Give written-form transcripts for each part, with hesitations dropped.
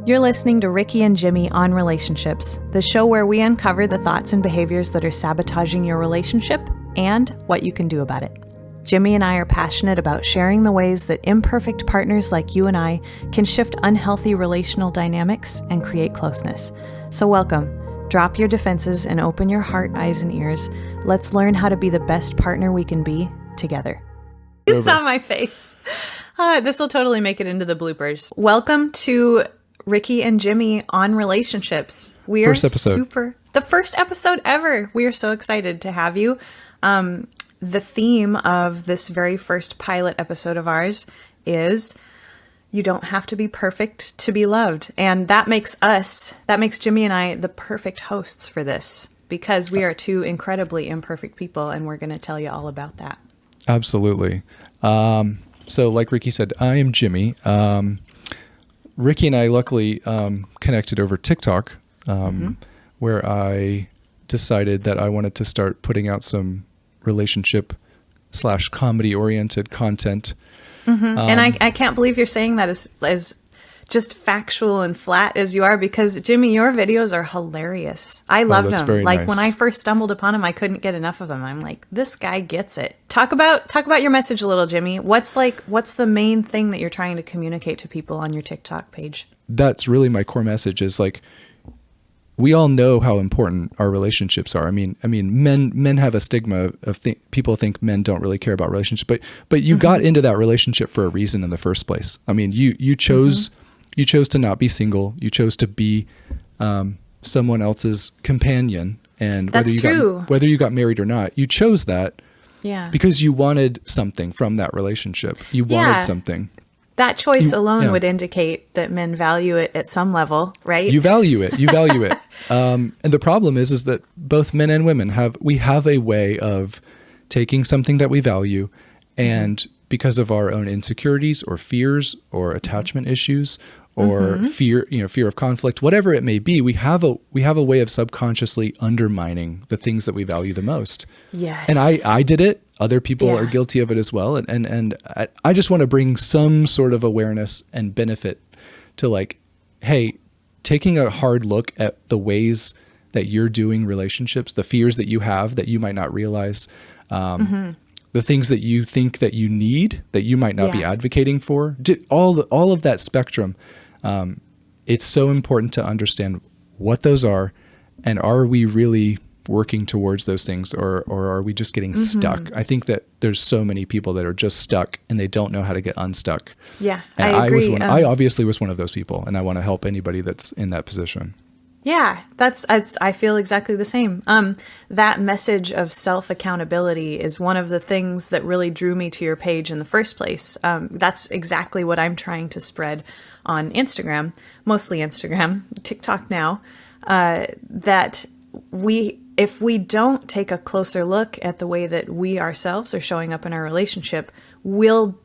You're listening to Rikki and Jimmy on Relationships, the show where we uncover the thoughts and behaviors that are sabotaging your relationship and what you can do about it. Jimmy and I are passionate about sharing the ways that imperfect partners like you and I can shift unhealthy relational dynamics and create closeness. So welcome. Drop your defenses and open your heart, eyes, and ears. Let's learn how to be the best partner we can be together. You saw my face. This will totally make it into the bloopers. Welcome to Rikki and Jimmy on Relationships. We are the first episode ever. We are so excited to have you. The theme of this very first pilot episode of ours is you don't have to be perfect to be loved. And that makes Jimmy and I the perfect hosts for this because we are two incredibly imperfect people, and we're going to tell you all about that. Absolutely. So like Rikki said, I am Jimmy. Rikki and I luckily connected over TikTok, where I decided that I wanted to start putting out some relationship/comedy oriented content. And I can't believe you're saying that as just factual and flat as you are, because Jimmy, your videos are hilarious. I love them. Like nice. When I first stumbled upon them, I couldn't get enough of them. I'm like, this guy gets it. Talk about your message a little, Jimmy. What's the main thing that you're trying to communicate to people on your TikTok page? That's really my core message is like, we all know how important our relationships are. I mean, men have a stigma of people think men don't really care about relationships, but you got into that relationship for a reason in the first place. I mean, you chose to not be single. You chose to be someone else's companion, and whether you got married or not, you chose that. Yeah. Because you wanted something from that relationship. You wanted something. That choice alone would indicate that men value it at some level, right? You value it. And the problem is that both men and women have a way of taking something that we value, and because of our own insecurities or fears or attachment issues or fear of conflict, whatever it may be, we have a way of subconsciously undermining the things that we value the most. Yes. And I did it. Other people are guilty of it as well. And I just want to bring some sort of awareness and benefit to, like, hey, taking a hard look at the ways that you're doing relationships, the fears that you have that you might not realize, the things that you think that you need that you might not be advocating for, all of that spectrum. It's so important to understand what those are, and are we really working towards those things, or are we just getting stuck? I think that there's so many people that are just stuck and they don't know how to get unstuck. Yeah, and I agree. I obviously was one of those people, and I want to help anybody that's in that position. Yeah, I feel exactly the same. That message of self-accountability is one of the things that really drew me to your page in the first place. That's exactly what I'm trying to spread on Instagram, mostly Instagram, TikTok now, that if we don't take a closer look at the way that we ourselves are showing up in our relationship, we'll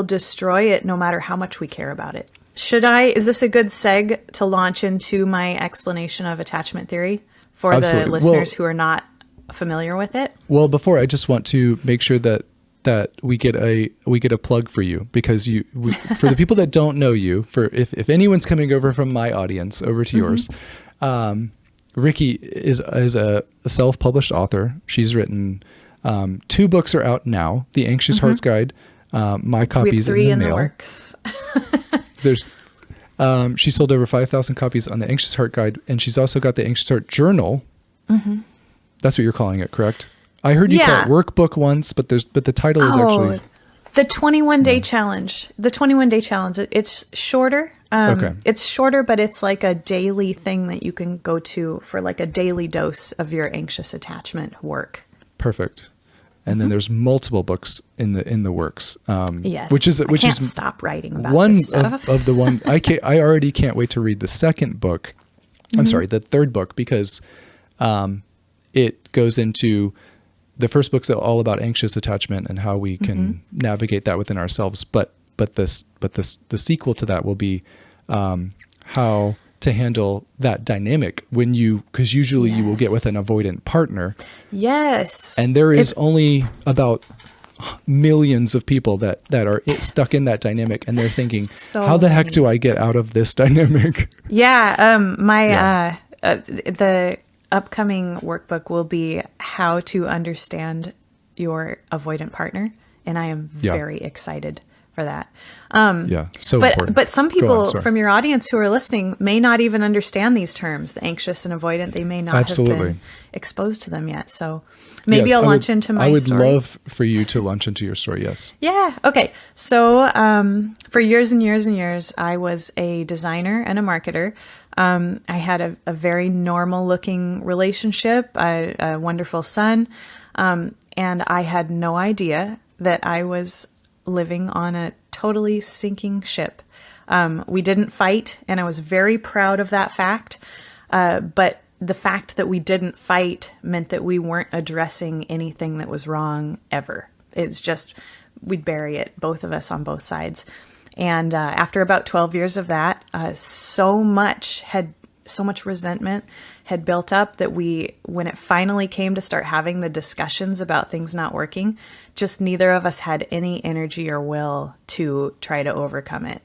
destroy it no matter how much we care about it. Is this a good seg to launch into my explanation of attachment theory for Absolutely. The listeners who are not familiar with it? Well, before, I just want to make sure that we get a plug for you, because for the people that don't know you, if anyone's coming over from my audience over to yours, Rikki is a self-published author. She's written 2 books are out now: The Anxious Heart's Guide, my copies we have 3 in the mail. Works. She sold over 5,000 copies on the Anxious Heart Guide, and she's also got the Anxious Heart Journal. That's what you're calling it, correct? I heard you call it workbook once, but the title is actually the 21-day challenge. The 21-day challenge. It's shorter. It's shorter, but it's like a daily thing that you can go to for like a daily dose of your anxious attachment work. Perfect. And then there's multiple books in the works. Yes, which is I can't stop writing about one this stuff. of the one. I already can't wait to read the second book. I'm sorry, the third book, because it goes into, the first book's all about anxious attachment and how we can navigate that within ourselves. But the sequel to that will be how to handle that dynamic because usually you will get with an avoidant partner. Yes. And there is only about millions of people that are stuck in that dynamic, and they're thinking, So how the heck many. do I get out of this dynamic? Yeah. The upcoming workbook will be how to understand your avoidant partner. And I am very excited for that. So important. But some Go people on, sorry. from your audience who are listening may not even understand these terms, the anxious and avoidant. They may not have been exposed to them yet. So maybe I'll launch into my story. I would love for you to launch into your story. Yes. Yeah. Okay. So for years and years and years, I was a designer and a marketer. I had a very normal looking relationship, a wonderful son. And I had no idea that I was living on a totally sinking ship. We didn't fight, and I was very proud of that fact. But the fact that we didn't fight meant that we weren't addressing anything that was wrong ever. It's just, we'd bury it, both of us on both sides. And after about 12 years of that, so much resentment had built up that when it finally came to start having the discussions about things not working, just neither of us had any energy or will to try to overcome it.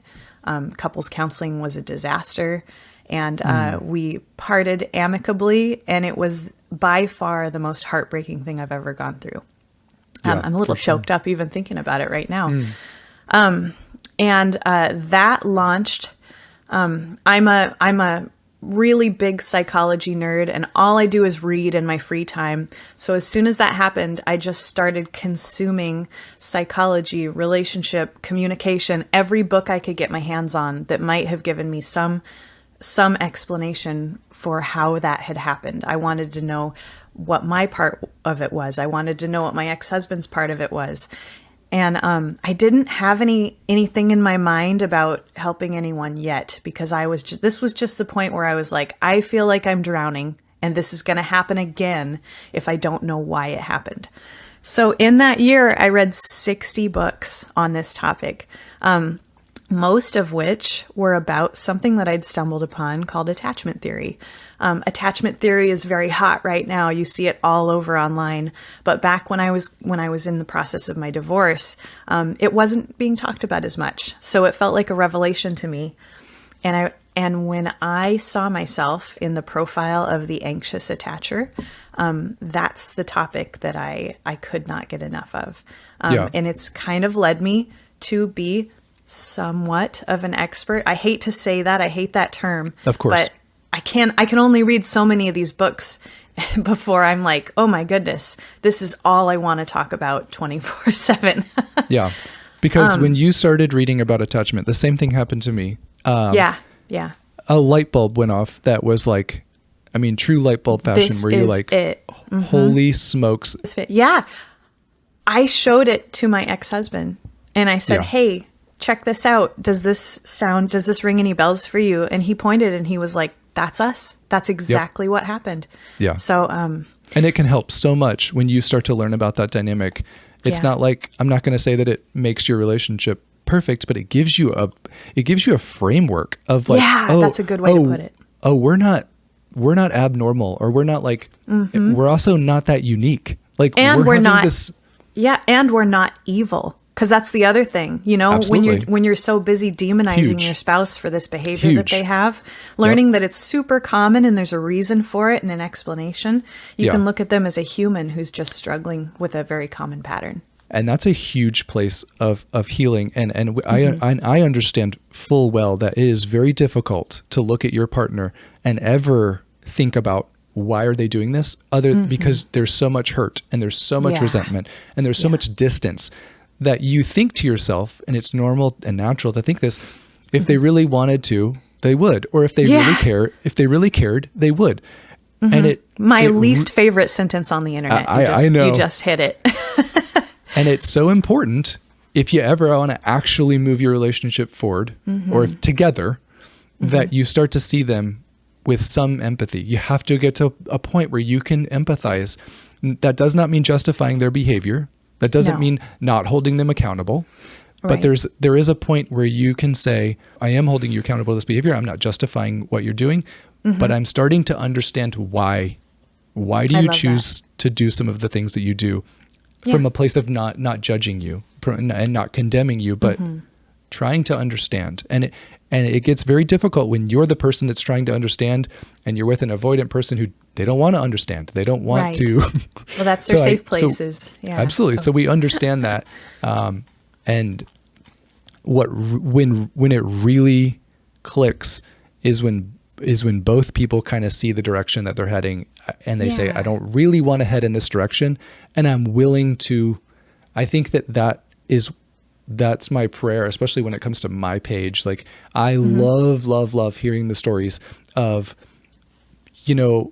Couples counseling was a disaster, and we parted amicably, and it was by far the most heartbreaking thing I've ever gone through. I'm a little choked up even thinking about it right now. And that launched. I'm a really big psychology nerd, and all I do is read in my free time. So as soon as that happened, I just started consuming psychology, relationship, communication, every book I could get my hands on that might have given me some explanation for how that had happened. I wanted to know what my part of it was. I wanted to know what my ex-husband's part of it was. And I didn't have anything in my mind about helping anyone yet, because this was just the point where I was like, I feel like I'm drowning, and this is going to happen again if I don't know why it happened. So in that year, I read 60 books on this topic, most of which were about something that I'd stumbled upon called attachment theory. Attachment theory is very hot right now. You see it all over online. But back when I was in the process of my divorce, it wasn't being talked about as much. So it felt like a revelation to me. And when I saw myself in the profile of the anxious attacher, that's the topic that I could not get enough of. And it's kind of led me to be somewhat of an expert. I hate to say that. I hate that term. Of course. But I can only read so many of these books before I'm like, oh my goodness, this is all I want to talk about 24/7. Yeah. Because when you started reading about attachment, the same thing happened to me. Yeah. A light bulb went off that was like, I mean, true light bulb fashion, This where you're is like, it. holy smokes. Yeah. I showed it to my ex-husband and I said, hey, check this out. Does this ring any bells for you? And he pointed and he was like, that's us. That's exactly what happened. Yeah. So, and it can help so much when you start to learn about that dynamic. It's not like, I'm not going to say that it makes your relationship perfect, but it gives you a framework of like, that's a good way to put it. Oh, we're not abnormal, or we're not like, we're also not that unique. Like, and we're not this. Yeah. And we're not evil. Because that's the other thing, when you're so busy demonizing your spouse for this behavior that they have, learning that it's super common and there's a reason for it and an explanation, you can look at them as a human who's just struggling with a very common pattern. And that's a huge place of healing. And I understand full well that it is very difficult to look at your partner and ever think about, why are they doing this? Because there's so much hurt and there's so much resentment and there's so much distance, that you think to yourself, and it's normal and natural to think this, if they really wanted to, they would. Or if they really cared, they would. And my least favorite sentence on the internet. I know. You just hit it. And it's so important, if you ever want to actually move your relationship forward, or if together, that you start to see them with some empathy. You have to get to a point where you can empathize. That does not mean justifying their behavior. That doesn't mean not holding them accountable, but there is a point where you can say, I am holding you accountable to this behavior. I'm not justifying what you're doing, but I'm starting to understand why. Why do you choose to do some of the things that you do? from a place of not judging you and not condemning you, but trying to understand. And it gets very difficult when you're the person that's trying to understand and you're with an avoidant person who they don't want to understand. They don't want to. Well, that's their safe places. Yeah, absolutely. So we understand that. And when it really clicks is when both people kind of see the direction that they're heading and they say, I don't really want to head in this direction. And I'm willing to, I think that's my prayer, especially when it comes to my page. Like I love hearing the stories of,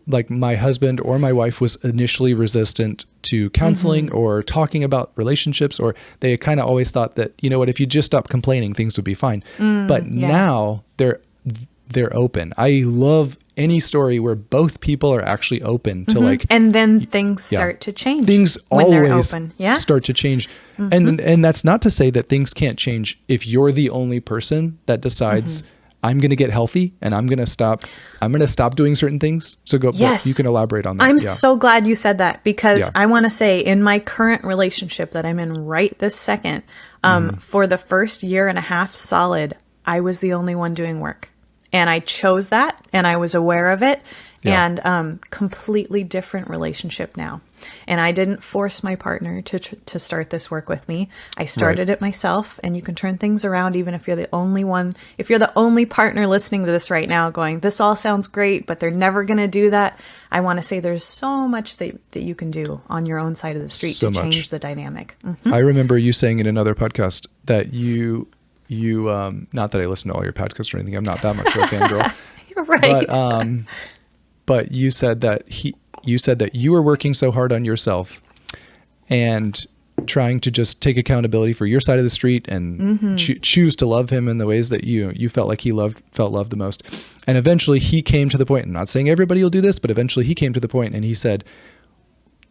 like my husband or my wife was initially resistant to counseling or talking about relationships, or they kind of always thought that, if you just stop complaining, things would be fine. But now they're open. I love any story where both people are actually open to and then things start to change. Things when always they're open. Start to change. And that's not to say that things can't change if you're the only person that decides I'm going to get healthy and I'm going to stop doing certain things. So go, you can elaborate on that. I'm so glad you said that, because I want to say in my current relationship that I'm in right this second, for the first year and a half solid, I was the only one doing work. And I chose that, and I was aware of it, and completely different relationship now. And I didn't force my partner to start this work with me. I started it myself, and you can turn things around even if you're the only one. If you're the only partner listening to this right now going, this all sounds great, but they're never going to do that. I want to say there's so much that you can do on your own side of the street to change the dynamic. I remember you saying in another podcast that you not that I listen to all your podcasts or anything, I'm not that much of a fangirl. You're right. But you said that you were working so hard on yourself and trying to just take accountability for your side of the street and choose to love him in the ways that you felt like he felt loved the most. And eventually he came to the point, I'm not saying everybody will do this, but eventually he came to the point and he said,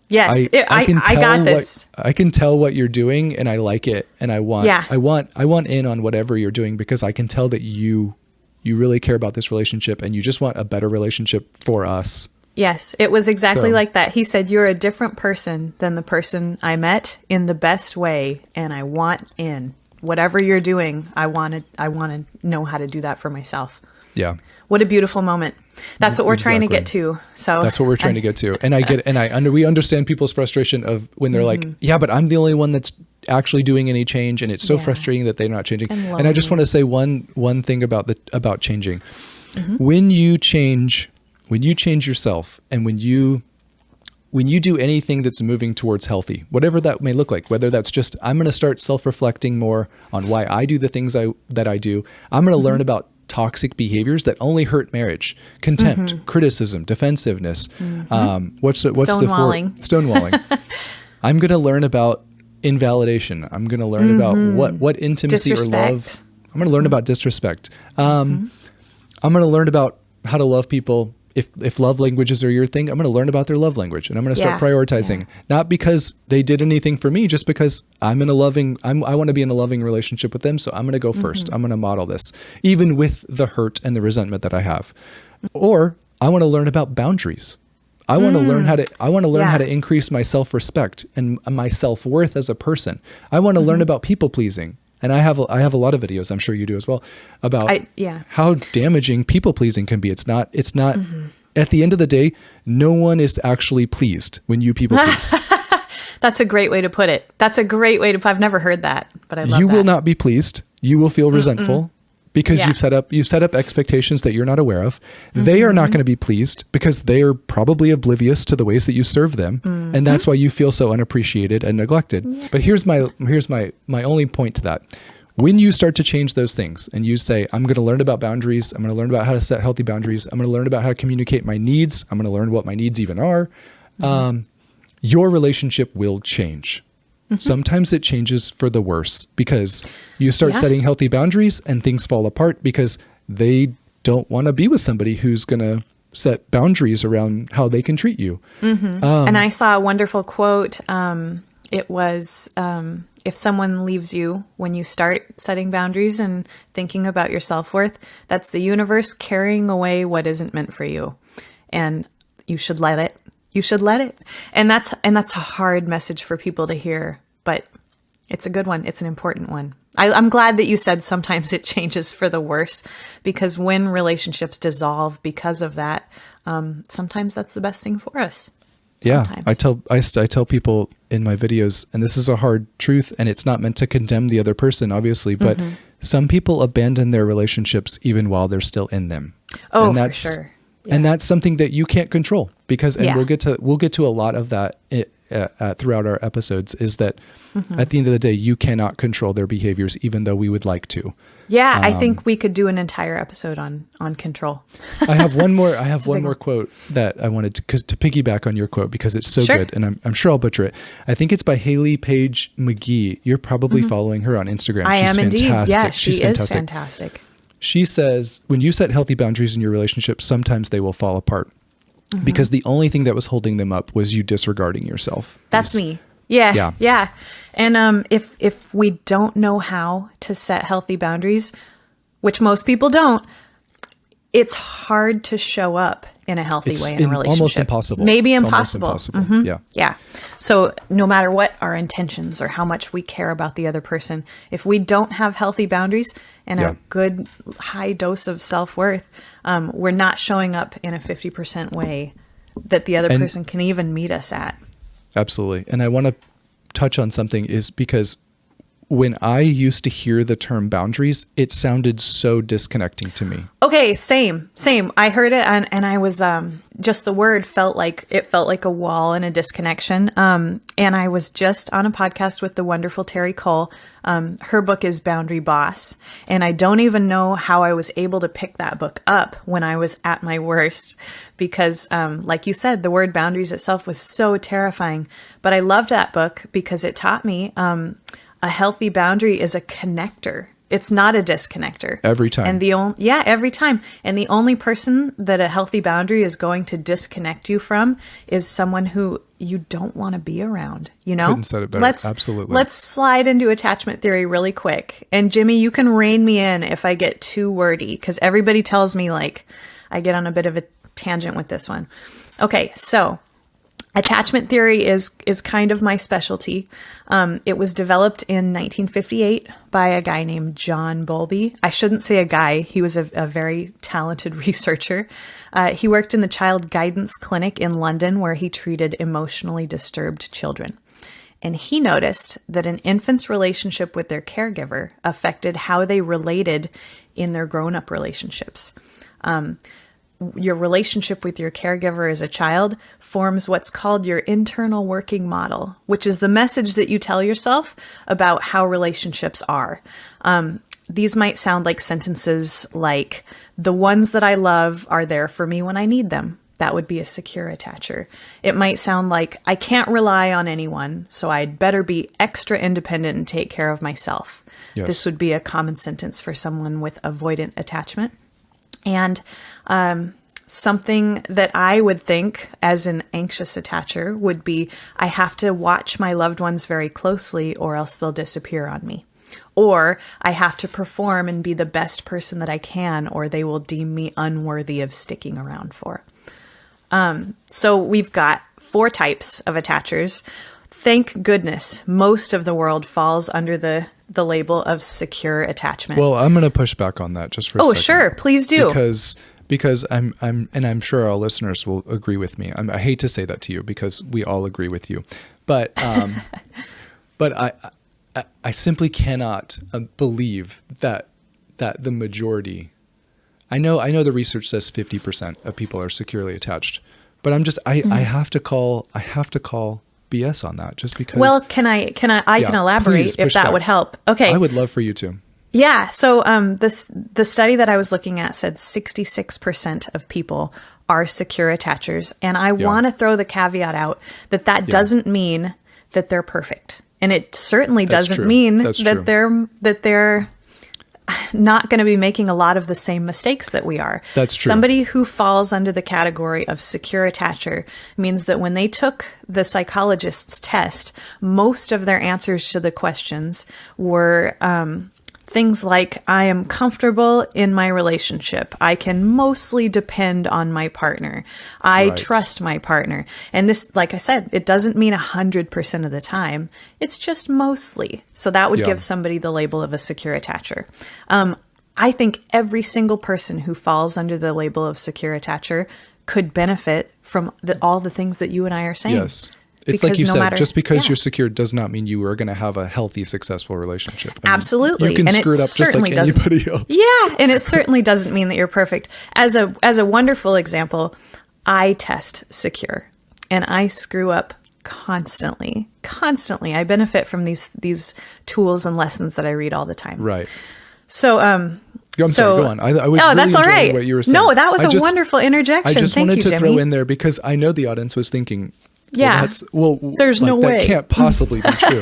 yes, I got this. I can tell what you're doing and I like it. And I want in on whatever you're doing, because I can tell that you really care about this relationship and you just want a better relationship for us. Yes, it was exactly like that. He said, you're a different person than the person I met in the best way. And I want in whatever you're doing. I want to know how to do that for myself. Yeah. What a beautiful moment. That's what we're trying to get to. So that's what we're trying to get to. And we understand people's frustration of when they're like, yeah, but I'm the only one that's actually doing any change. And it's so frustrating that they're not changing. And I just want to say one thing about changing. When you change yourself, and when you do anything that's moving towards healthy, whatever that may look like, whether that's just, I'm going to start self-reflecting more on why I do the things that I do. I'm going to learn about toxic behaviors that only hurt marriage: contempt, criticism, defensiveness. What's Stonewalling. Stonewalling. I'm going to learn about invalidation. I'm going to learn about what intimacy or love. I'm going to learn about disrespect. I'm going to learn about how to love people. If love languages are your thing, I'm going to learn about their love language, and I'm going to start prioritizing, not because they did anything for me, just because I want to be in a loving relationship with them. So I'm going to go first. I'm going to model this, even with the hurt and the resentment that I have. Or I want to learn about boundaries. I want to learn how to increase my self-respect and my self-worth as a person. I want to learn about people pleasing. And I have a lot of videos, I'm sure you do as well, about how damaging people pleasing can be. It's not at the end of the day, no one is actually pleased when you people please. That's a great way to put it. I've never heard that, but I love you that. will not be pleased. You will feel resentful because you've set up expectations that you're not aware of. They are not going to be pleased because they are probably oblivious to the ways that you serve them. And that's why you feel so unappreciated and neglected. But here's my only point to that. When you start to change those things and you say, I'm going to learn about boundaries, I'm going to learn about how to set healthy boundaries, I'm going to learn about how to communicate my needs, I'm going to learn what my needs even are, your relationship will change. Sometimes it changes for the worse because you start setting healthy boundaries and things fall apart because they don't want to be with somebody who's going to set boundaries around how they can treat you. And I saw a wonderful quote. It was, if someone leaves you when you start setting boundaries and thinking about your self-worth, that's the universe carrying away what isn't meant for you. And you should let it. You should let it. And that's a hard message for people to hear, but it's a good one. It's an important one. I'm glad that you said sometimes it changes for the worse, because when relationships dissolve because of that, sometimes that's the best thing for us. Sometimes. Yeah, I tell people in my videos, and this is a hard truth, and it's not meant to condemn the other person, obviously, but some people abandon their relationships even while they're still in them. Oh, and for sure. Yeah. And that's something that you can't control, because, and we'll get to a lot of that throughout our episodes, is that at the end of the day, you cannot control their behaviors, even though we would like to. Yeah, I think we could do an entire episode on control. I have one more quote that I wanted to piggyback on your quote, because it's so good, and I'm sure I'll butcher it. I think it's by Haley Page McGee. You're probably following her on Instagram. I am fantastic. indeed. Yeah, She's is fantastic. She says, when you set healthy boundaries in your relationship, sometimes they will fall apart because the only thing that was holding them up was you disregarding yourself. That's me. Yeah. And if we don't know how to set healthy boundaries, which most people don't, it's hard to show up in a healthy way in a relationship. Almost impossible. Maybe impossible. Yeah. So no matter what our intentions or how much we care about the other person, if we don't have healthy boundaries and a good high dose of self-worth, we're not showing up in a 50% way that the other person can even meet us at. Absolutely. And I want to touch on something, is because when I used to hear the term boundaries, it sounded so disconnecting to me. Okay, same. I heard it and I was just the word felt like a wall and a disconnection. And I was just on a podcast with the wonderful Terry Cole. Her book is Boundary Boss. And I don't even know how I was able to pick that book up when I was at my worst, because like you said, the word boundaries itself was so terrifying. But I loved that book because it taught me a healthy boundary is a connector. It's not a disconnector. Every time. And every time. And the only person that a healthy boundary is going to disconnect you from is someone who you don't want to be around, you know? Couldn't said it better. Absolutely. Let's slide into attachment theory really quick. And Jimmy, you can rein me in if I get too wordy, because everybody tells me like I get on a bit of a tangent with this one. Okay, so attachment theory is kind of my specialty. It was developed in 1958 by a guy named John Bowlby. I shouldn't say a guy. He was a very talented researcher. He worked in the child guidance clinic in London, where he treated emotionally disturbed children. And he noticed that an infant's relationship with their caregiver affected how they related in their grown-up relationships. Your relationship with your caregiver as a child forms what's called your internal working model, which is the message that you tell yourself about how relationships are. These might sound like sentences like, the ones that I love are there for me when I need them. That would be a secure attacher. It might sound like, I can't rely on anyone, so I'd better be extra independent and take care of myself. Yes. This would be a common sentence for someone with avoidant attachment. And something that I would think as an anxious attacher would be, I have to watch my loved ones very closely or else they'll disappear on me. Or I have to perform and be the best person that I can, or they will deem me unworthy of sticking around for. So we've got 4 types of attachers. Thank goodness most of the world falls under the label of secure attachment. Well, I'm going to push back on that just for a second. Oh, sure. Please do. Because I'm sure our listeners will agree with me. I hate to say that to you because we all agree with you, but I simply cannot believe that the majority. I know the research says 50% of people are securely attached, but I have to call BS on that just because. Well, can I can elaborate if that would help? Okay. I would love for you to. Yeah. So the study that I was looking at said 66% of people are secure attachers. And I want to throw the caveat out that doesn't mean that they're perfect. And it certainly doesn't mean that they're not going to be making a lot of the same mistakes that we are. That's true. Somebody who falls under the category of secure attacher means that when they took the psychologist's test, most of their answers to the questions were Things like, I am comfortable in my relationship. I can mostly depend on my partner. I Right. trust my partner. And this, like I said, it doesn't mean 100% of the time. It's just mostly. So that would Yeah. give somebody the label of a secure attacher. I think every single person who falls under the label of secure attacher could benefit from all the things that you and I are saying. Yes. It's like Because you no said, matter- just because yeah. you're secure does not mean you are going to have a healthy, successful relationship. I mean, Absolutely. you can And screw it it up just like certainly doesn't- anybody else. Yeah, and it certainly doesn't mean that you're perfect. As a wonderful example, I test secure, and I screw up constantly. I benefit from these tools and lessons that I read all the time. Right. So, I'm sorry, go on. I was really that's all enjoying right. what you were saying. No, that was I a just- wonderful interjection. I just Thank wanted you, to Jimmy. throw in there because I know the audience was thinking, Yeah. There's no way. That can't possibly be true.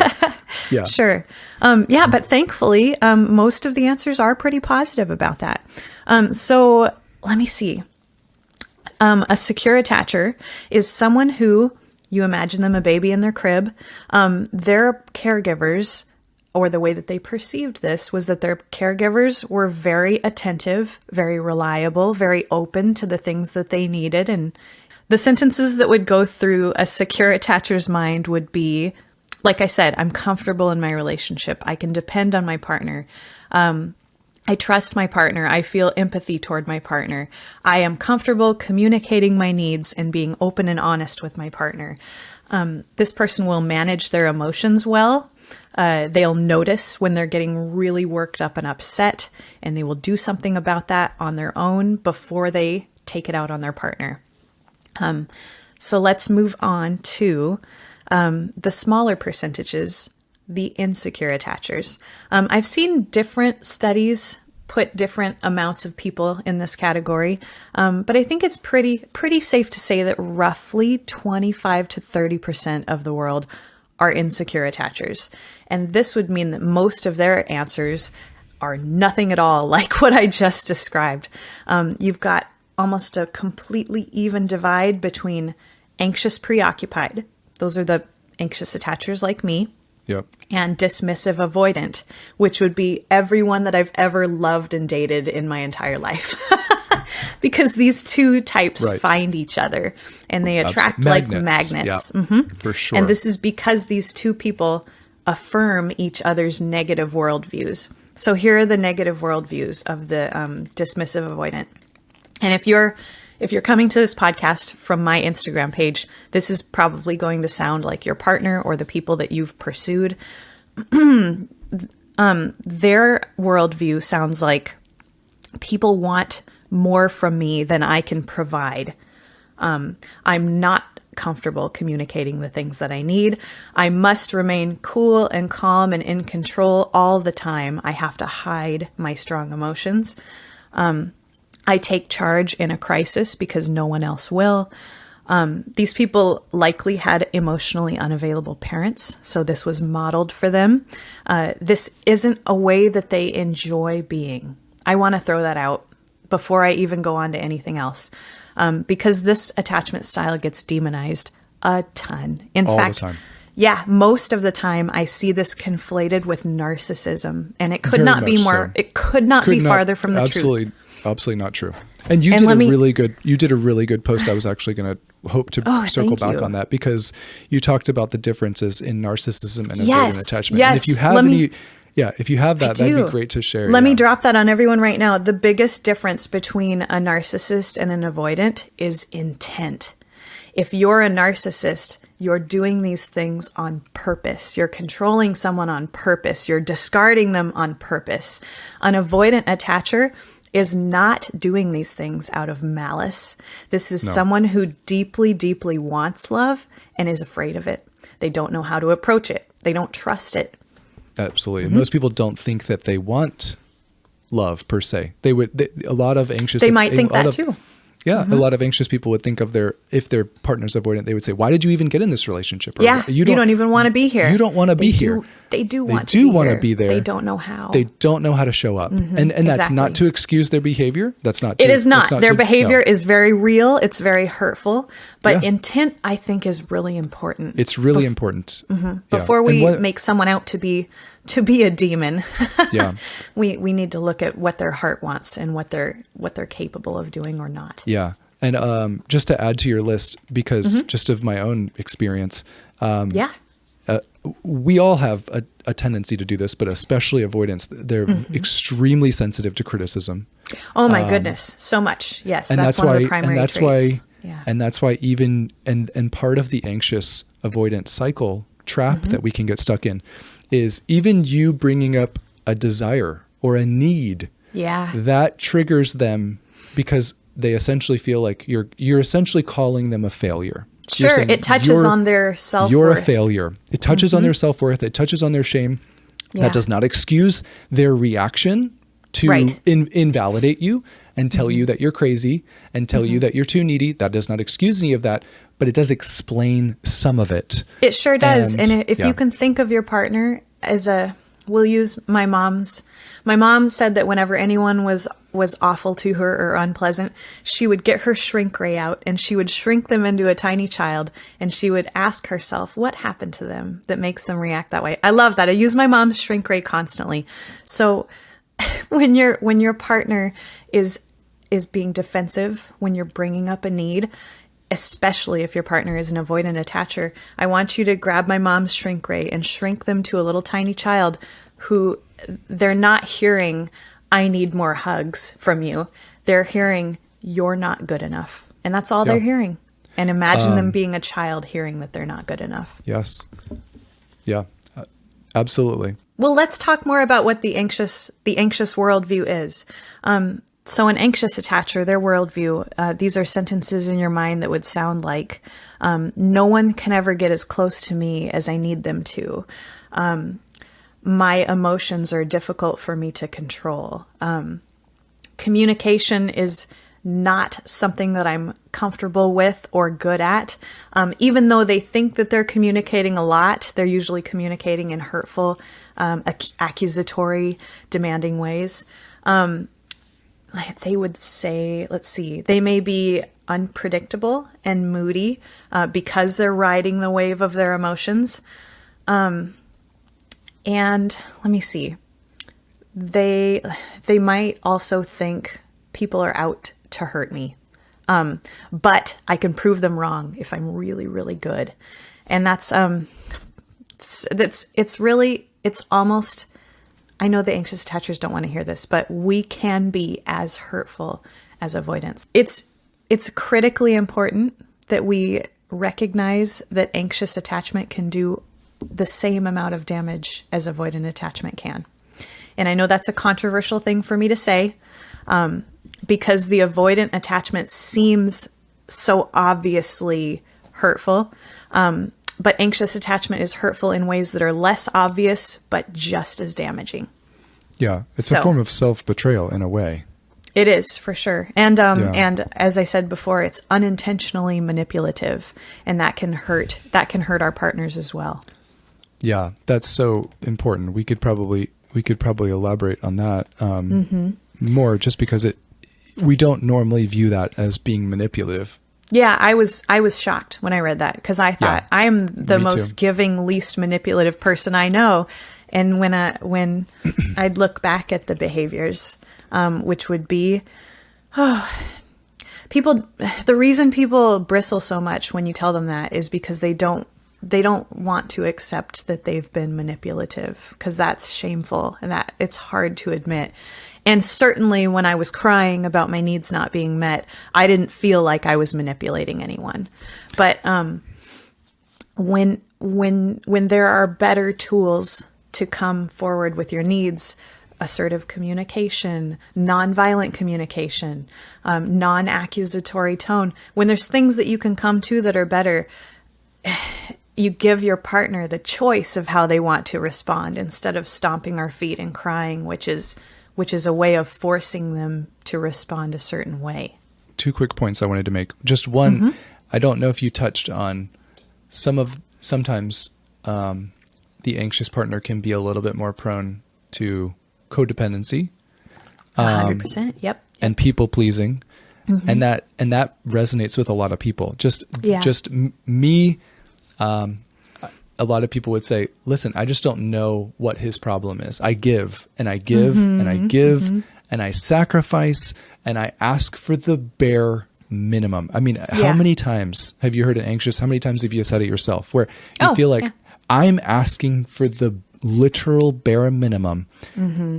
Yeah. Sure. Yeah, but thankfully, most of the answers are pretty positive about that. So let me see. A secure attacher is someone who, you imagine them a baby in their crib. Their caregivers, or the way that they perceived this, was that their caregivers were very attentive, very reliable, very open to the things that they needed. And the sentences that would go through a secure attacher's mind would be, like I said, I'm comfortable in my relationship. I can depend on my partner. I trust my partner. I feel empathy toward my partner. I am comfortable communicating my needs and being open and honest with my partner. This person will manage their emotions well. They'll notice when they're getting really worked up and upset, and they will do something about that on their own before they take it out on their partner. So let's move on to the smaller percentages, the insecure attachers. I've seen different studies put different amounts of people in this category, but I think it's pretty safe to say that roughly 25 to 30% of the world are insecure attachers. And this would mean that most of their answers are nothing at all like what I just described. You've got almost a completely even divide between anxious preoccupied. Those are the anxious attachers like me. Yep. And dismissive avoidant, which would be everyone that I've ever loved and dated in my entire life. Because these two types Right. find each other and they attract Magnets. like magnets. Yeah, Mhm. for sure. And this is because these two people affirm each other's negative worldviews. So here are the negative worldviews of the dismissive avoidant. And if you're coming to this podcast from my Instagram page, this is probably going to sound like your partner or the people that you've pursued. Their worldview sounds like people want more from me than I can provide. I'm not comfortable communicating the things that I need. I must remain cool and calm and in control all the time. I have to hide my strong emotions. I take charge in a crisis because no one else will. These people likely had emotionally unavailable parents, so this was modeled for them. This isn't a way that they enjoy being. I want to throw that out before I even go on to anything else, because this attachment style gets demonized a ton. In All the fact, time. yeah, most of the time I see this conflated with narcissism, and it could Very not be much more. so. It could not be farther from the truth. Absolutely not true. And you And did let a me- really good post. I was actually going to hope to circle thank back you. on that because you talked about the differences in narcissism and avoidant Yes, attachment. yes. And if you have Let me- if you have that, that'd do. be great to share. Let me yeah. drop that on everyone right now. The biggest difference between a narcissist and an avoidant is intent. If you're a narcissist, you're doing these things on purpose. You're controlling someone on purpose. You're discarding them on purpose. An avoidant attacher is not doing these things out of malice. This is someone who deeply, deeply wants love and is afraid of it. They don't know how to approach it. They don't trust it. Absolutely. Mm-hmm. Most people don't think that they want love per se. A lot of anxious. They might think a lot that of- too. Yeah, a lot of anxious people would think of if their partner's avoidant, they would say, "Why did you even get in this relationship?" Or, Yeah, you don't even want to be here. You don't want to be here. They do They want do to be wanna here. be there. They don't know how. They don't know how to show up, and that's not exactly. to excuse their behavior. That's not. It is not. Their to- behavior no. is very real. It's very hurtful, But intent, I think, is really important. It's really important. Before we make someone out to be a demon, we need to look at what their heart wants and what they're capable of doing or not. Yeah. And just to add to your list, because just of my own experience, we all have a tendency to do this, but especially avoidance. They're extremely sensitive to criticism. Oh my goodness, so much. Yes, and that's one of the primary traits. And that's why even and part of the anxious avoidance cycle trap that we can get stuck in is even you bringing up a desire or a need. Yeah, that triggers them because they essentially feel like you're essentially calling them a failure. Sure, saying, it touches on their self-worth. You're a failure. It touches on their self-worth. It touches on their shame. Yeah. That does not excuse their reaction to invalidate you and tell you that you're crazy and tell you that you're too needy. That does not excuse any of that, but it does explain some of it. It sure does. And if you can think of your partner as we'll use my mom's. My mom said that whenever anyone was awful to her or unpleasant, she would get her shrink ray out and she would shrink them into a tiny child and she would ask herself, what happened to them that makes them react that way? I love that. I use my mom's shrink ray constantly. So when your partner is being defensive, when you're bringing up a need, especially if your partner is an avoidant attacher, I want you to grab my mom's shrink ray and shrink them to a little tiny child who they're not hearing, I need more hugs from you. They're hearing, you're not good enough. And that's all they're hearing. And imagine them being a child hearing that they're not good enough. Yes. Yeah, absolutely. Well, let's talk more about what the anxious worldview is. So an anxious attacher, their worldview, these are sentences in your mind that would sound like, no one can ever get as close to me as I need them to. My emotions are difficult for me to control. Communication is not something that I'm comfortable with or good at. Even though they think that they're communicating a lot, they're usually communicating in hurtful, accusatory, demanding ways. They would say, let's see, they may be unpredictable and moody because they're riding the wave of their emotions. And let me see, they might also think people are out to hurt me. But I can prove them wrong if I'm really, really good. And it's almost, I know the anxious attachers don't want to hear this, but we can be as hurtful as avoidance. It's critically important that we recognize that anxious attachment can do the same amount of damage as avoidant attachment can. And I know that's a controversial thing for me to say, because the avoidant attachment seems so obviously hurtful. But anxious attachment is hurtful in ways that are less obvious, but just as damaging. Yeah, it's a form of self-betrayal in a way. It is, for sure. And and as I said before, it's unintentionally manipulative, and that can hurt our partners as well. Yeah, that's so important. We could probably elaborate on that more, just because we don't normally view that as being manipulative. Yeah, I was shocked when I read that, because I thought I am the most giving, least manipulative person I know. And when I'd look back at the behaviors, which would be, the reason people bristle so much when you tell them that is because they don't want to accept that they've been manipulative, because that's shameful and that it's hard to admit. And certainly when I was crying about my needs not being met, I didn't feel like I was manipulating anyone. But when there are better tools to come forward with your needs, assertive communication, nonviolent communication, non-accusatory tone, when there's things that you can come to that are better, you give your partner the choice of how they want to respond instead of stomping our feet and crying, which is a way of forcing them to respond a certain way. 2 quick points I wanted to make. Just one, I don't know if you touched on sometimes the anxious partner can be a little bit more prone to codependency. 100%. Yep. And people pleasing. And that resonates with a lot of people. Me, a lot of people would say, listen, I just don't know what his problem is. I give and I give and I give and I sacrifice and I ask for the bare minimum. I mean, how many times have you heard it anxious? How many times have you said it yourself where you feel like I'm asking for the literal bare minimum.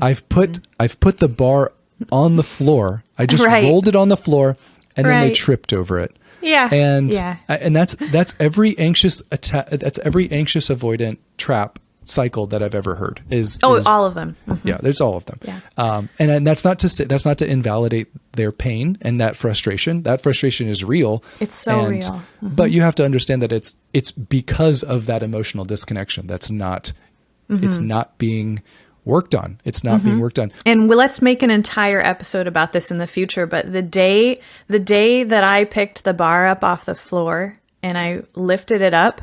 I've put the bar on the floor. I just rolled it on the floor and then they tripped over it. And that's every anxious that's every anxious avoidant trap cycle that I've ever heard is all of them. Yeah, there's all of them. And that's not to invalidate their pain and that frustration. That frustration is real. It's so real. But you have to understand that it's because of that emotional disconnection. That's not it's not being worked on. It's not being worked on. And let's make an entire episode about this in the future. But the day that I picked the bar up off the floor and I lifted it up,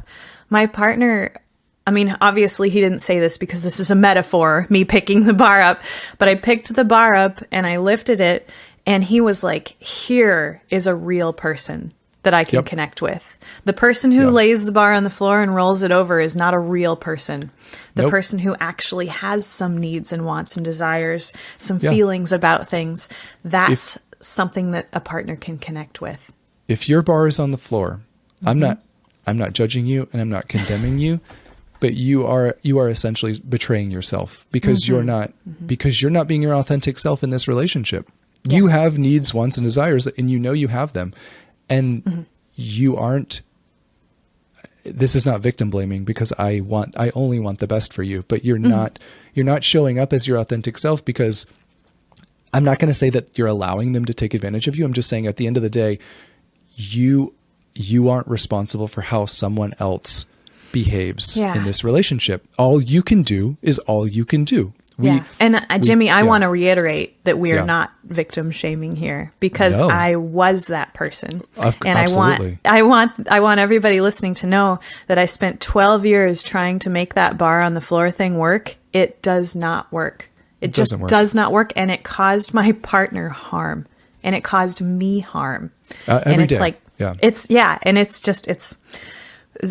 my partner, I mean, obviously he didn't say this because this is a metaphor, me picking the bar up, but I picked the bar up and I lifted it and he was like, here is a real person that I can connect with. The person who lays the bar on the floor and rolls it over is not a real person. The person who actually has some needs and wants and desires, some feelings about things, that's something that a partner can connect with. If your bar is on the floor, I'm not judging you and I'm not condemning you, but you are essentially betraying yourself because you're not being your authentic self in this relationship. You have needs, wants, and desires, and you know you have them. And you aren't, this is not victim blaming because I only want the best for you, but you're not showing up as your authentic self because I'm not going to say that you're allowing them to take advantage of you. I'm just saying at the end of the day, you aren't responsible for how someone else behaves in this relationship. All you can do is all you can do. Jimmy, I want to reiterate that we are not victim shaming here because I was that person. And absolutely. I want everybody listening to know that I spent 12 years trying to make that bar on the floor thing work. It does not work. It just does not work. And it caused my partner harm and it caused me harm. And it's like,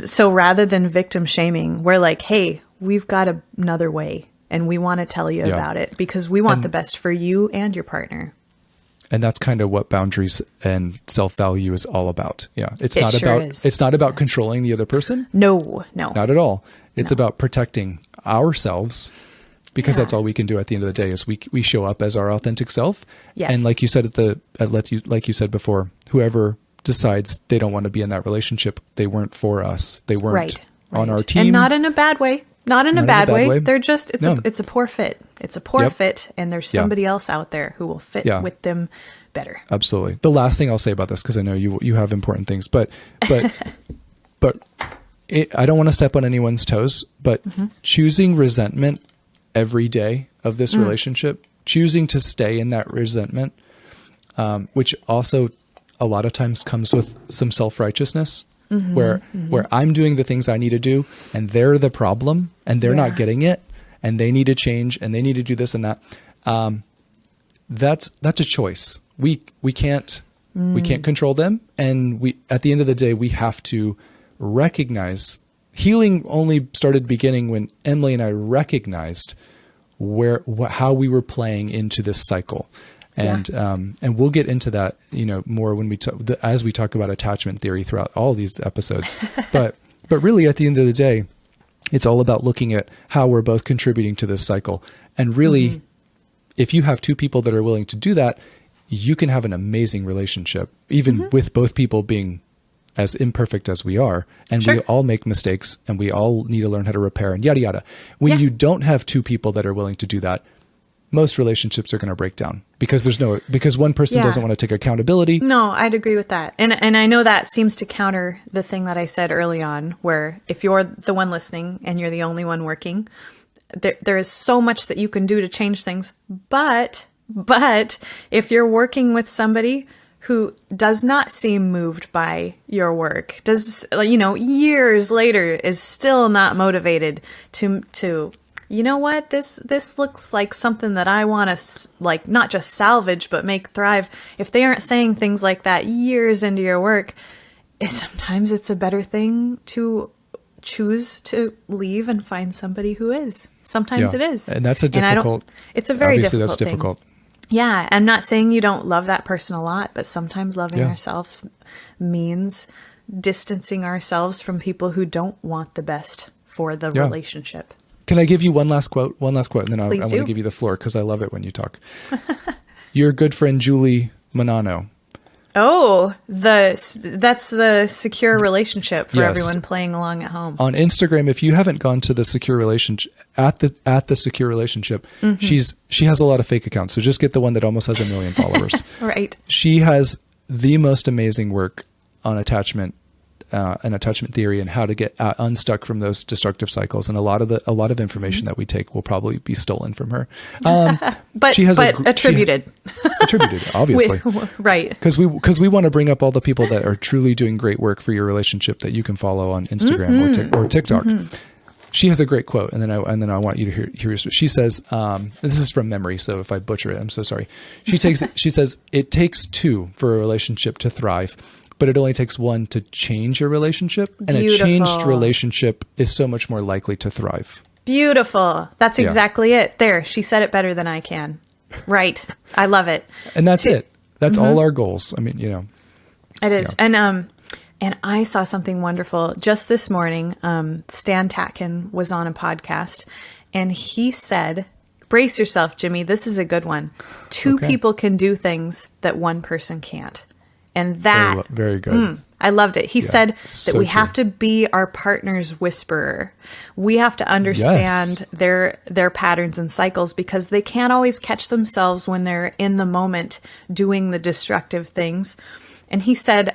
so rather than victim shaming, we're like, hey, we've got another way. And we want to tell you about it because we want the best for you and your partner. And that's kind of what boundaries and self-value is all about. Yeah. It's not about controlling the other person. No. Not at all. It's about protecting ourselves because that's all we can do at the end of the day is we show up as our authentic self. Yes. And like you said like you said before, whoever decides they don't want to be in that relationship, they weren't for us. They weren't on our team. And not in a bad way. Not in a bad way. They're just, it's a poor fit. It's a poor fit. And there's somebody else out there who will fit with them better. Absolutely. The last thing I'll say about this, because I know you have important things, but I don't want to step on anyone's toes, but choosing resentment every day of this relationship, choosing to stay in that resentment, which also a lot of times comes with some self-righteousness. Where I'm doing the things I need to do and they're the problem and they're not getting it and they need to change and they need to do this and that. That's a choice. We can't control them. And at the end of the day, we have to recognize healing only started beginning when Emily and I recognized how we were playing into this cycle. And we'll get into that, more when as we talk about attachment theory throughout all these episodes. But really at the end of the day, it's all about looking at how we're both contributing to this cycle. And really, if you have two people that are willing to do that, you can have an amazing relationship, even with both people being as imperfect as we are. And we all make mistakes and we all need to learn how to repair and yada, yada. When you don't have two people that are willing to do that, most relationships are going to break down because one person doesn't want to take accountability. No, I'd agree with that. And I know that seems to counter the thing that I said early on, where if you're the one listening and you're the only one working, there is so much that you can do to change things. But if you're working with somebody who does not seem moved by your work, years later is still not motivated to you know what, this looks like something that I want to like not just salvage but make thrive. If they aren't saying things like that years into your work, sometimes it's a better thing to choose to leave and find somebody who is. Sometimes it is. And that's a difficult, it's a very obviously difficult that's difficult. thing. Yeah. I'm not saying you don't love that person a lot, but sometimes loving ourselves means distancing ourselves from people who don't want the best for the relationship. Can I give you one last quote? And then I want to give you the floor because I love it when you talk. Your good friend, Julie Manano. Oh, that's the secure relationship for everyone playing along at home. On Instagram, if you haven't gone to the secure relationship at the secure relationship, she has a lot of fake accounts. So just get the one that almost has 1 million followers. Right. She has the most amazing work on attachment and attachment theory and how to get unstuck from those destructive cycles. And a lot of information that we take will probably be stolen from her. But she has attributed. Attributed, obviously. Right. Because we want to bring up all the people that are truly doing great work for your relationship that you can follow on Instagram or TikTok. She has a great quote, and then I want you to hear. She says, "This is from memory, so if I butcher it, I'm so sorry." She says, "It takes two for a relationship to thrive, but it only takes one to change your relationship, and a changed relationship is so much more likely to thrive." Beautiful. That's exactly it. There, she said it better than I can. Right. I love it. And that's it. That's all our goals. I mean, it is. Yeah. And I saw something wonderful just this morning. Stan Tatkin was on a podcast, and he said, brace yourself, Jimmy. This is a good one. Two people can do things that one person can't. And that, very good. I loved it. He said that we have to be our partner's whisperer. We have to understand their patterns and cycles because they can't always catch themselves when they're in the moment doing the destructive things. And he said,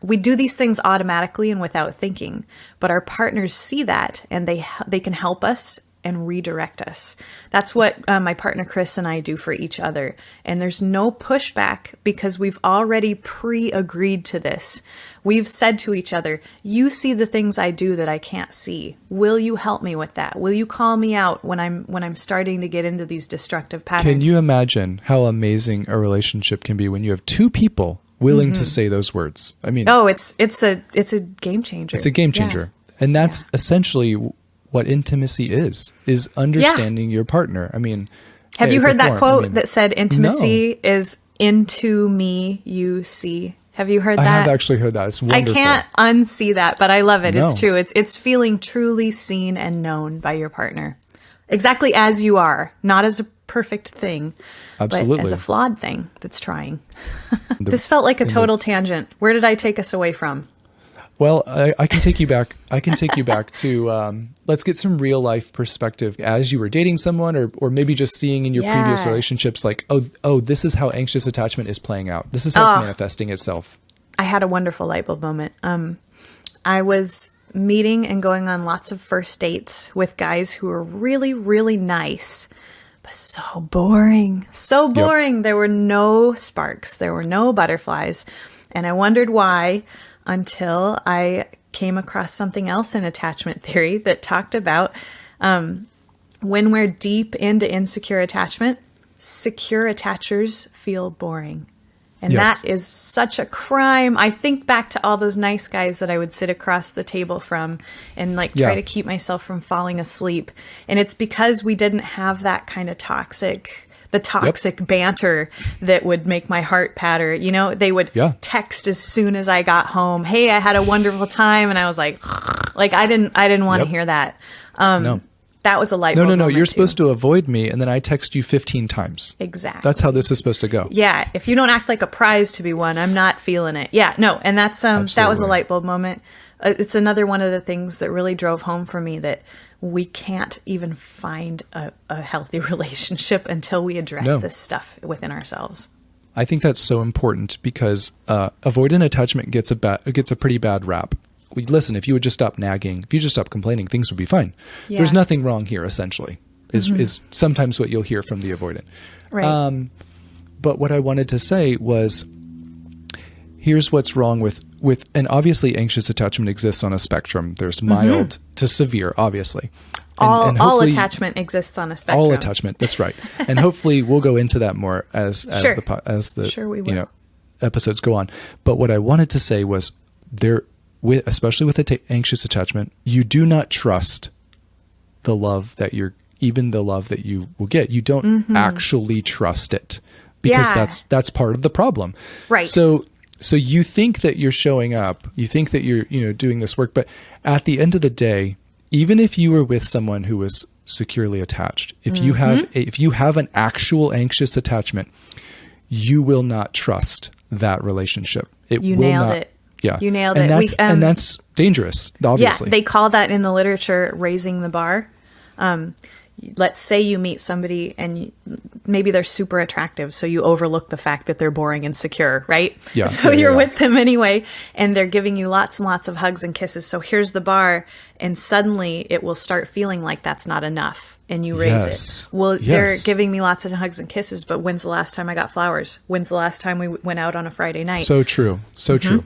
we do these things automatically and without thinking, but our partners see that and they can help us and redirect us. That's what my partner Chris and I do for each other. And there's no pushback because we've already pre-agreed to this. We've said to each other, you see the things I do that I can't see. Will you help me with that? Will you call me out when I'm starting to get into these destructive patterns? Can you imagine how amazing a relationship can be when you have two people willing to say those words? I mean, it's a game changer. It's a game changer. Yeah. And that's essentially what intimacy is understanding your partner. I mean, have you heard that quote that said intimacy is into me, you see? Have you heard that? I have actually heard that. It's wonderful. I can't unsee that, but I love it. No. It's true. It's feeling truly seen and known by your partner. Exactly as you are, not as a perfect thing, but as a flawed thing that's trying. This felt like a total tangent. Where did I take us away from? Well, I can take you back. I can take you back to let's get some real life perspective as you were dating someone, or maybe just seeing in your previous relationships, like, oh, this is how anxious attachment is playing out. This is how it's manifesting itself. I had a wonderful light bulb moment. I was meeting and going on lots of first dates with guys who were really, really nice, but so boring. So boring. Yep. There were no sparks. There were no butterflies. And I wondered why, until I came across something else in attachment theory that talked about when we're deep into insecure attachment, secure attachers feel boring. And that is such a crime. I think back to all those nice guys that I would sit across the table from and try to keep myself from falling asleep. And it's because we didn't have that kind of toxic banter that would make my heart patter. They would text as soon as I got home. Hey, I had a wonderful time. And I was like I didn't want to hear that. No. That was a light bulb moment. No. You're supposed to avoid me, and then I text you 15 times. Exactly. That's how this is supposed to go. Yeah. If you don't act like a prize to be won, I'm not feeling it. Yeah. No. And that's that was a light bulb moment. It's another one of the things that really drove home for me that we can't even find a healthy relationship until we address this stuff within ourselves. I think that's so important because avoidant attachment gets a pretty bad rap. Listen, if you would just stop nagging, if you just stop complaining, things would be fine. Yeah. There's nothing wrong here, essentially, is sometimes what you'll hear from the avoidant. Right. But what I wanted to say was, here's what's wrong with, and obviously anxious attachment exists on a spectrum. There's mild to severe, obviously. And all attachment exists on a spectrum. All attachment, that's right. And hopefully we'll go into that more as the sure we will. Episodes go on. But what I wanted to say was especially with anxious attachment, you do not trust the love that the love that you will get. You don't actually trust it, because that's part of the problem. Right. So you think that you're showing up, you think that you're doing this work, but at the end of the day, even if you were with someone who was securely attached, if you have an actual anxious attachment, you will not trust that relationship. You nailed it. Yeah. You nailed it. And that's dangerous, obviously. Yeah, they call that in the literature raising the bar. Let's say you meet somebody and maybe they're super attractive, so you overlook the fact that they're boring and secure, right? Yeah. So you're with them anyway, and they're giving you lots and lots of hugs and kisses. So here's the bar, and suddenly it will start feeling like that's not enough, and you raise it. Well, they're giving me lots of hugs and kisses, but when's the last time I got flowers? When's the last time we went out on a Friday night? So true. So true.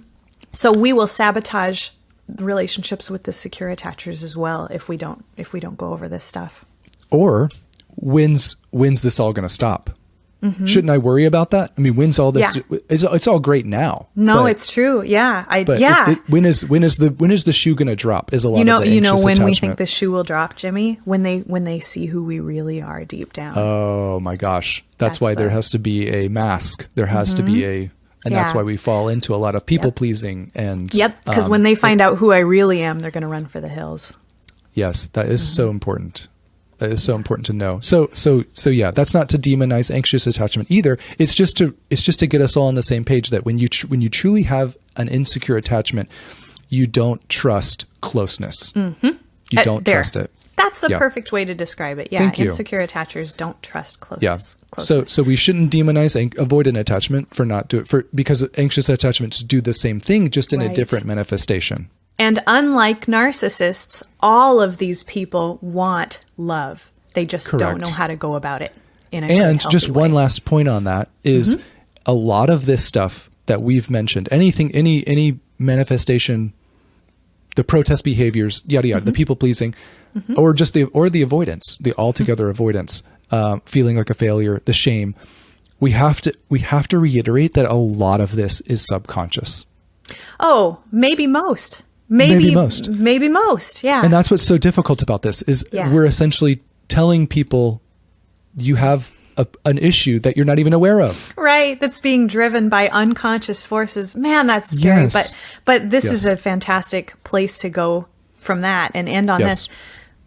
So we will sabotage relationships with the secure attachers as well if we don't go over this stuff. Or when's this all going to stop? Shouldn't I worry about that? I mean, when's all this? Yeah. It's all great now. No, it's true. Yeah, when is the shoe going to drop? Is a lot of the anxious when attachment. we think the shoe will drop, Jimmy, when they see who we really are deep down. Oh my gosh, that's why there has to be a mask. There has to be that's why we fall into a lot of people pleasing and. Yep, because when they find out who I really am, they're going to run for the hills. Yes, that is so important. That is so important to know. So yeah, that's not to demonize anxious attachment either. It's just to get us all on the same page that when you truly have an insecure attachment, you don't trust closeness. You don't trust it. That's the perfect way to describe it. Yeah, insecure attachers don't trust closeness. Yeah. So we shouldn't demonize avoidant attachment because anxious attachments do the same thing, just in a different manifestation. And unlike narcissists, all of these people want love. They just don't know how to go about it in a good, healthy just way. One last point on that is a lot of this stuff that we've mentioned, any manifestation, the protest behaviors, yada yada, the people pleasing, or just the avoidance, the altogether avoidance, feeling like a failure, the shame. We have to reiterate that a lot of this is subconscious. Oh, maybe most. Maybe most. Yeah. And that's what's so difficult about this is we're essentially telling people you have an issue that you're not even aware of. Right. That's being driven by unconscious forces. Man, that's scary. Yes. But this is a fantastic place to go from that and end on this.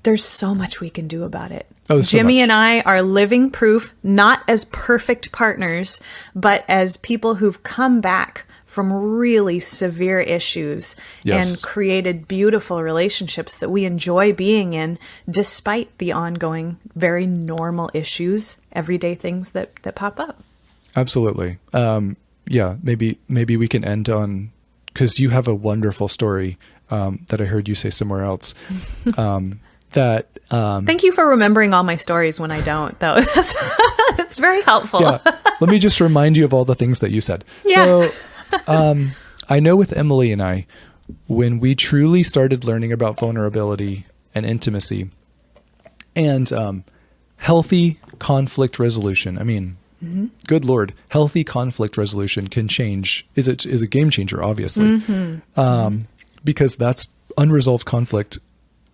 There's so much we can do about it. Oh, Jimmy and I are living proof, not as perfect partners, but as people who've come back from really severe issues and created beautiful relationships that we enjoy being in, despite the ongoing, very normal issues, everyday things that pop up. Absolutely. Maybe we can end on, because you have a wonderful story that I heard you say somewhere else. Thank you for remembering all my stories when I don't, though. That's very helpful. Yeah. Let me just remind you of all the things that you said. Yeah. So I know with Emily and I, when we truly started learning about vulnerability and intimacy and healthy conflict resolution, I mean, good Lord, healthy conflict resolution is a game changer, obviously, because that's unresolved conflict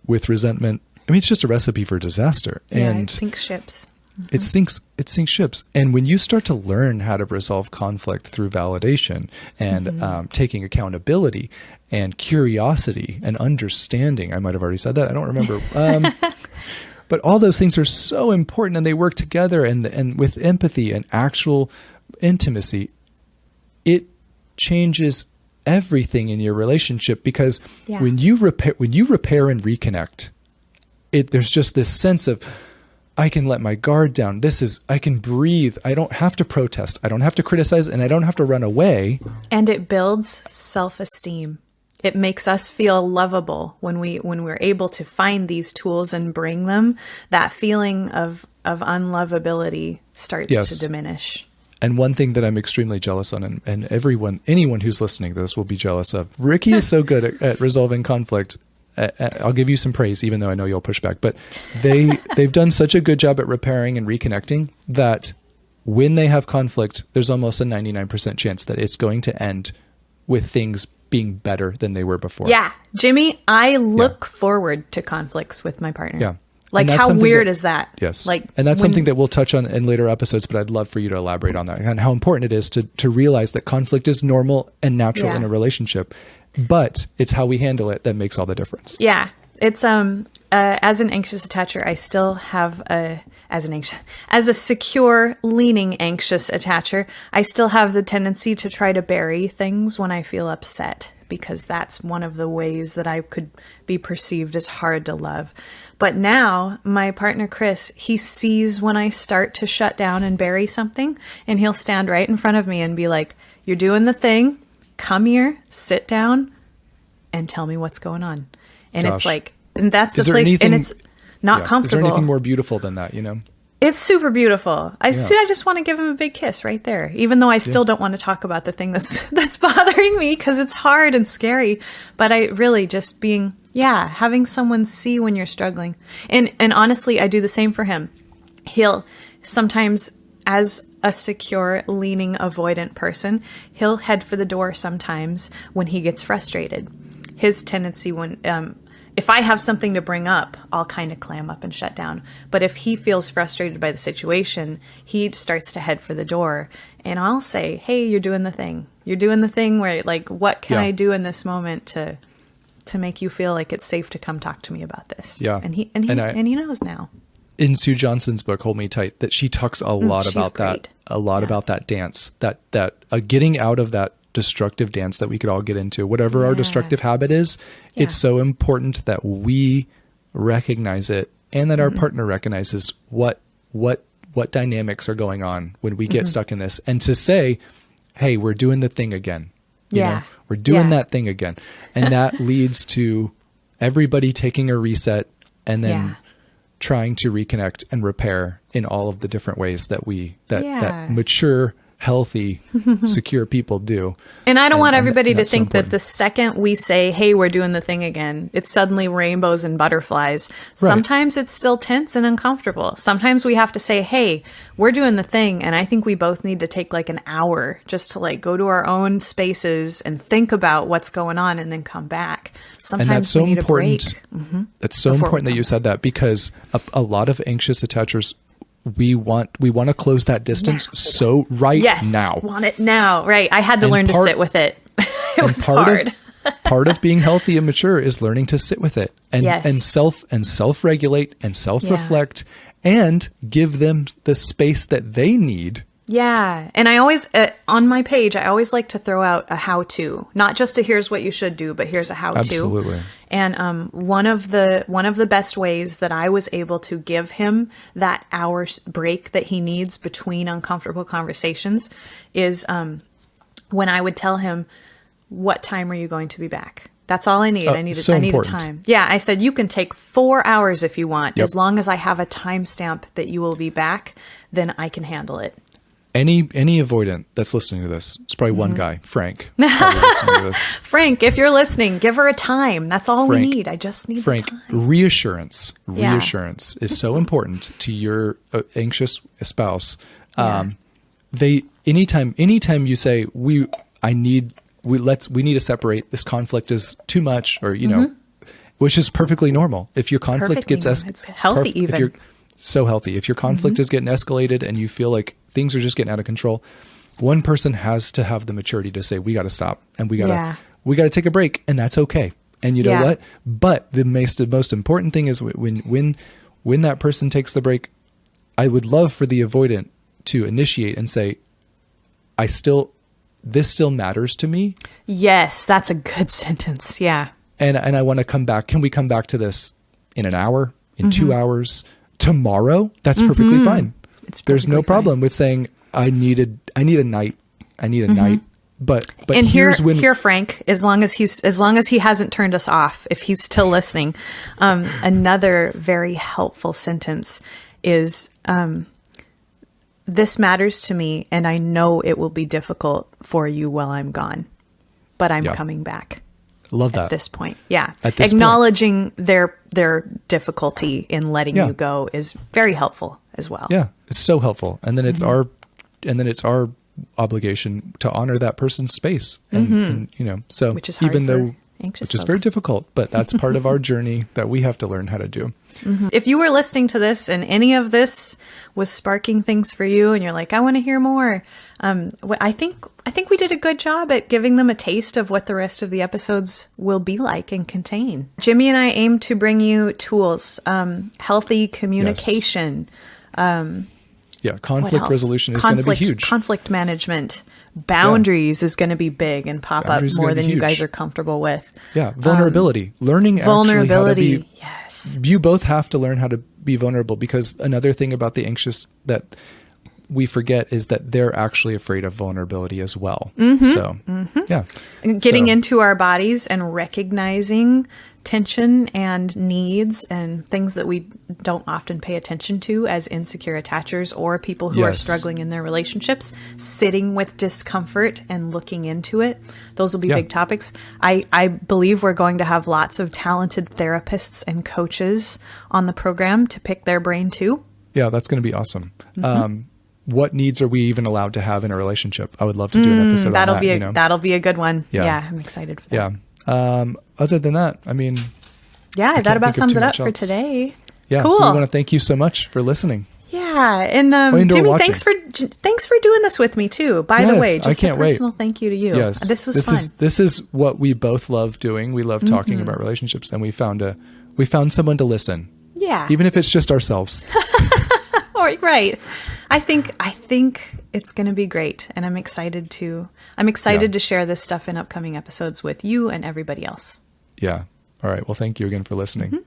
with resentment. I mean, it's just a recipe for disaster. Yeah, and it sinks ships. It sinks ships. And when you start to learn how to resolve conflict through validation and taking accountability and curiosity and understanding, I might have already said that. I don't remember. But all those things are so important, and they work together. And with empathy and actual intimacy, it changes everything in your relationship, because when you repair and reconnect, there's just this sense of, I can let my guard down. I can breathe. I don't have to protest. I don't have to criticize, and I don't have to run away. And it builds self-esteem. It makes us feel lovable when we're able to find these tools and bring them. That feeling of unlovability starts to diminish. And one thing that I'm extremely jealous on, and anyone who's listening to this will be jealous of, Rikki is so good at resolving conflict. I'll give you some praise, even though I know you'll push back, but they've done such a good job at repairing and reconnecting that when they have conflict, there's almost a 99% chance that it's going to end with things being better than they were before. Yeah. Jimmy, I look forward to conflicts with my partner. Yeah. Like, how weird is that? Yes. Like, and that's something that we'll touch on in later episodes, but I'd love for you to elaborate on that and how important it is to realize that conflict is normal and natural in a relationship, but it's how we handle it that makes all the difference. Yeah. It's, as an anxious attacher, I still have as a secure, leaning anxious attacher, I still have the tendency to try to bury things when I feel upset, because that's one of the ways that I could be perceived as hard to love. But now my partner, Chris, he sees when I start to shut down and bury something, and he'll stand right in front of me and be like, "You're doing the thing. Come here, sit down, and tell me what's going on." And it's like, and that's the place, and it's not comfortable. Is there anything more beautiful than that, you know? It's super beautiful. I just want to give him a big kiss right there, even though I still don't want to talk about the thing that's bothering me, because it's hard and scary. But I really just having someone see when you're struggling. And honestly, I do the same for him. He'll sometimes, as a secure, leaning, avoidant person, he'll head for the door sometimes when he gets frustrated. His tendency when, if I have something to bring up, I'll kind of clam up and shut down. But if he feels frustrated by the situation, he starts to head for the door. And I'll say, "Hey, you're doing the thing. You're doing the thing where, like, what can I do in this moment to make you feel like it's safe to come talk to me about this?" Yeah. And he knows now. In Sue Johnson's book, Hold Me Tight, that she talks a lot about that, about that dance, that getting out of that destructive dance that we could all get into, whatever our destructive habit is. It's so important that we recognize it, and that our partner recognizes what dynamics are going on when we get stuck in this, and to say, "Hey, we're doing the thing again. You know, we're doing that thing again." And that leads to everybody taking a reset and then trying to reconnect and repair in all of the different ways that that mature, healthy, secure people do. And I don't want everybody to think that the second we say, "Hey, we're doing the thing again," it's suddenly rainbows and butterflies. Right. Sometimes it's still tense and uncomfortable. Sometimes we have to say, "Hey, we're doing the thing." And I think we both need to take like an hour just to like go to our own spaces and think about what's going on, and then come back. Sometimes and that's so we need important. A break. That's so important that you said that, because a lot of anxious attachers, we want to close that distance now. Want it now. Right. I had to learn to sit with it. It was hard. Part of being healthy and mature is learning to sit with it and self-regulate and self-reflect and give them the space that they need. Yeah. And I always, on my page, I always like to throw out a how-to, not just a here's what you should do, but here's a how-to. Absolutely. And one of the best ways that I was able to give him that hour break that he needs between uncomfortable conversations is when I would tell him, "What time are you going to be back?" That's all I need. I need a time. Yeah, I said, "You can take 4 hours if you want. As long as I have a timestamp that you will be back, then I can handle it." Any avoidant that's listening to this, it's probably one guy, Frank. To this. Frank, if you're listening, give her a time. That's all we need. I just need the time. Reassurance is so important to your anxious spouse. Anytime you say we need to separate, this conflict is too much, or which is perfectly normal. If your conflict it's healthy even. So healthy. If your conflict is getting escalated and you feel like things are just getting out of control, one person has to have the maturity to say, "We got to stop, and we got to take a break," and that's okay. And you know what? But the most important thing is when that person takes the break, I would love for the avoidant to initiate and say, this still matters to me. Yes, that's a good sentence. Yeah. And I want to come back. Can we come back to this in an hour, in 2 hours? Tomorrow, that's perfectly fine. There's no problem with saying I need a night. But and here, Frank, as long as he hasn't turned us off, if he's still listening, another very helpful sentence is, "This matters to me, and I know it will be difficult for you while I'm gone, but I'm coming back." Love that. At this point. Yeah. At this Acknowledging their difficulty in letting Yeah. you go is very helpful as well. Yeah, it's so helpful. And then Mm-hmm. it's our obligation to honor that person's space. And you know, so Which is hard even for though, anxious which is very folks. difficult, but that's part of our journey that we have to learn how to do. If you were listening to this and any of this was sparking things for you and you're like, I want to hear more. I think we did a good job at giving them a taste of what the rest of the episodes will be like and contain. Jimmy and I aim to bring you tools, healthy communication. Yeah, What conflict else? resolution is going to be huge. Conflict management, boundaries is going to be big and pop Boundaries up are more gonna be than you guys huge. are comfortable with. Yeah, vulnerability. Learning Vulnerability, actually how yes. to be. You both have to learn how to be vulnerable, because another thing about the anxious that we forget is that they're actually afraid of vulnerability as well. So, yeah. And getting So, into our bodies and recognizing tension and needs and things that we don't often pay attention to as insecure attachers or people who are Yes. struggling in their relationships, sitting with discomfort and looking into it. Those will be Yeah. big topics. I believe we're going to have lots of talented therapists and coaches on the program to pick their brain too. yeah, that's going to be awesome. What needs are we even allowed to have in a relationship? I would love to do an episode on That'll that. be you know? that'll be a good one. Yeah. Yeah, I'm excited for that. Yeah. Other than that, I mean, Yeah, can't that about think of sums too it up much for else. today. yeah. Cool. So we want to thank you so much for listening. Yeah, and enjoy Jimmy, watching. thanks for doing this with me too. By the Yes, way, I just can't a wait. personal thank you to you. Yes, This was fun. This is what we both love doing. We love talking about relationships, and we found someone to listen, Yeah, even if it's just ourselves. right. I think it's going to be great, and I'm excited to share this stuff in upcoming episodes with you and everybody else. Yeah. All right. Well, thank you again for listening.